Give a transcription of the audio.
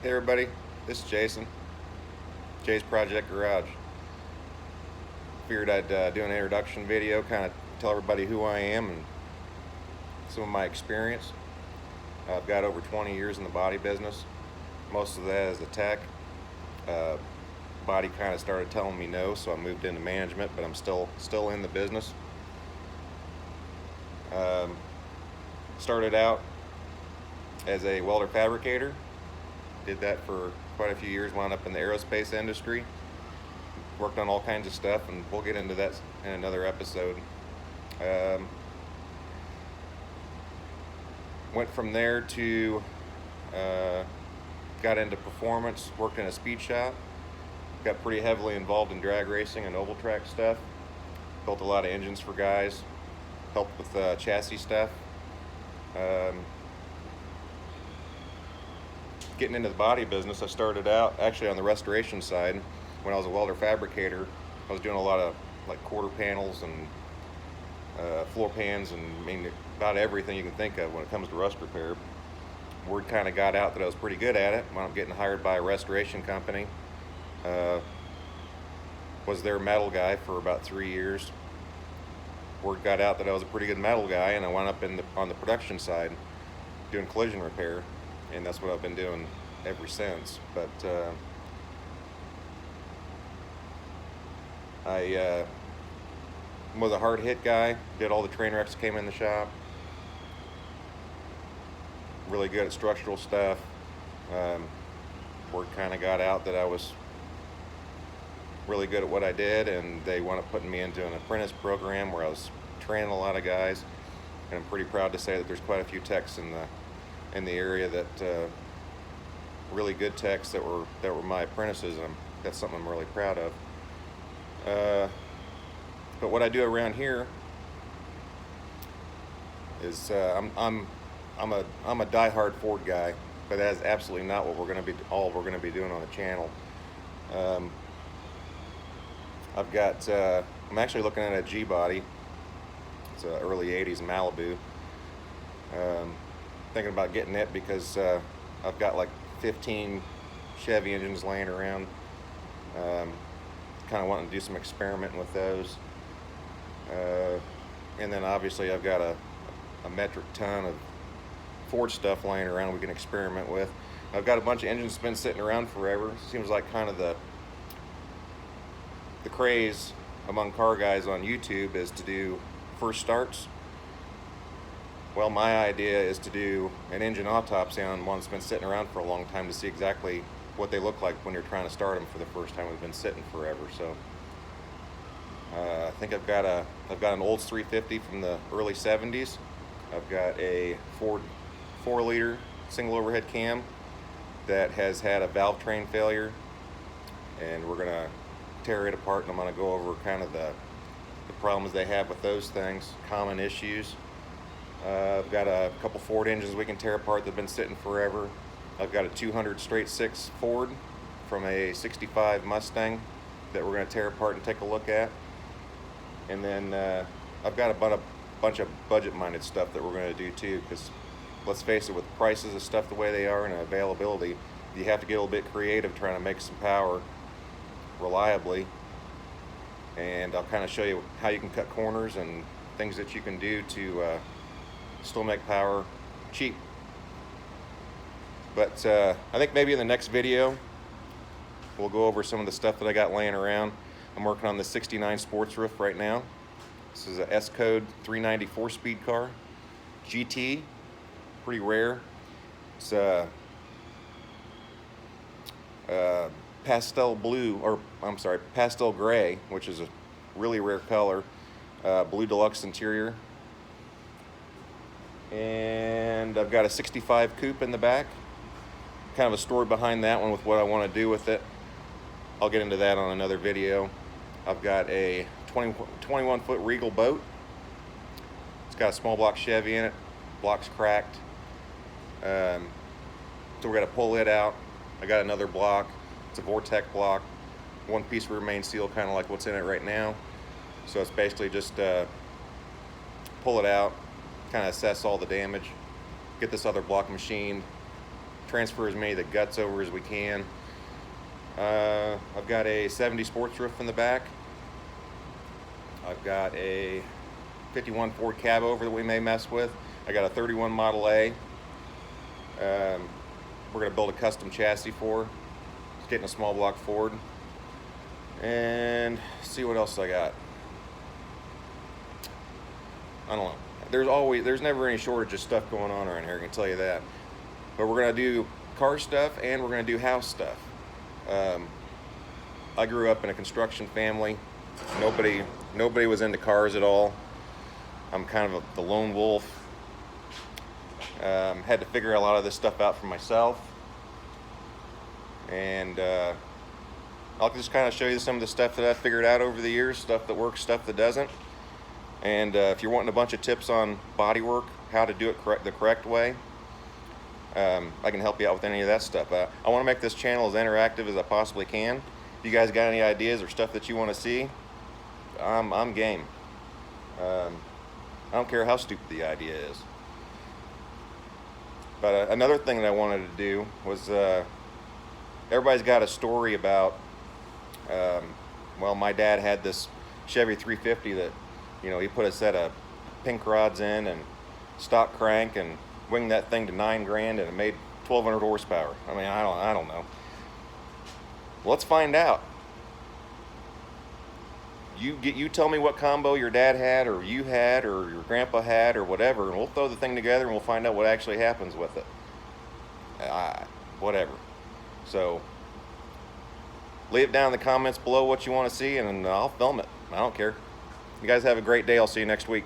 Hey everybody, this is Jason, Jay's Project Garage. Figured I'd do an introduction video, kind of tell everybody who I am and some of my experience. I've got over 20 years in the body business, most of that as a tech. Uh, Body kind of started telling me no, so I moved into management, but I'm still in the business. Started out as a welder fabricator, did that for quite a few years, wound up in the aerospace industry, worked on all kinds of stuff, and we'll get into that in another episode. Went from there to got into performance, worked in a speed shop, got pretty heavily involved in drag racing and oval track stuff, built a lot of engines for guys, helped with chassis stuff. Getting into the body business, I started out actually on the restoration side. When I was a welder fabricator, I was doing a lot of like quarter panels and floor pans, and I mean about everything you can think of when it comes to rust repair. Word kind of got out that I was pretty good at it. When I'm getting hired by a restoration company, was their metal guy for about 3 years. Word got out that I was a pretty good metal guy, and I wound up on the production side doing collision repair, and that's what I've been doing ever since. But I was a hard hit guy, did all the train wrecks that came in the shop, really good at structural stuff. Word kind of got out that I was really good at what I did, and they wound up putting me into an apprentice program where I was training a lot of guys, and I'm pretty proud to say that there's quite a few techs in the area that really good techs that were my apprentices, and that's something I'm really proud of. But what I do around here is I'm a diehard Ford guy, but that is absolutely not what we're going to be doing on the channel. I'm actually looking at a G body. It's an early '80s Malibu. Thinking about getting it because I've got like 15 Chevy engines laying around. Kind of wanting to do some experimenting with those. And then obviously I've got a metric ton of Ford stuff laying around we can experiment with. I've got a bunch of engines that's been sitting around forever. Seems like kind of the craze among car guys on YouTube is to do first starts. Well, my idea is to do an engine autopsy on one that's been sitting around for a long time to see exactly what they look like when you're trying to start them for the first time. We've been sitting forever, so I think I've got an Olds 350 from the early '70s. I've got a Ford 4-liter single overhead cam that has had a valve train failure, and we're gonna tear it apart, and I'm gonna go over kind of the problems they have with those things, common issues. I've got a couple Ford engines we can tear apart that have been sitting forever. I've got a 200 straight six Ford from a '65 Mustang that we're going to tear apart and take a look at. And then I've got a bunch of budget-minded stuff that we're going to do too, because let's face it, with prices of stuff the way they are and availability, you have to get a little bit creative trying to make some power reliably. And I'll kind of show you how you can cut corners and things that you can do to still make power cheap. But I think maybe in the next video we'll go over some of the stuff that I got laying around. I'm working on the '69 Sports Roof right now. This is a S-Code 394 speed car, GT, pretty rare. It's pastel blue, or I'm sorry, pastel gray, which is a really rare color. Blue deluxe interior. And I've got a '65 coupe in the back. Kind of a story behind that one with what I want to do with it. I'll get into that on another video. I've got a 21-foot Regal boat. It's got a small block Chevy in it. Block's cracked. So we're going to pull it out. I got another block. It's a Vortec block. One piece rear main seal, kind of like what's in it right now. So it's basically just pull it out, kind of assess all the damage, get this other block machined, transfer as many of the guts over as we can. I've got a 70 sports roof in the back. I've got a 51 Ford cab over that we may mess with. I got a 31 Model A. We're going to build a custom chassis for. It's getting a small block Ford. And see what else I got. I don't know. There's never any shortage of stuff going on around here, I can tell you that. But we're going to do car stuff and we're going to do house stuff. I grew up in a construction family. Nobody was into cars at all. I'm kind of the lone wolf. Had to figure a lot of this stuff out for myself. And I'll just kind of show you some of the stuff that I've figured out over the years, stuff that works, stuff that doesn't. And if you're wanting a bunch of tips on body work, how to do it the correct way, I can help you out with any of that stuff. I want to make this channel as interactive as I possibly can. If you guys got any ideas or stuff that you want to see, I'm game. I don't care how stupid the idea is. But another thing that I wanted to do was, everybody's got a story about, well, my dad had this Chevy 350 that, you know, he put a set of pink rods in and stock crank and winged that thing to $9 grand and it made 1,200 horsepower. I mean, I don't know. Let's find out. You tell me what combo your dad had or you had or your grandpa had or whatever, and we'll throw the thing together and we'll find out what actually happens with it. Whatever. So leave it down in the comments below what you want to see and I'll film it. I don't care. You guys have a great day. I'll see you next week.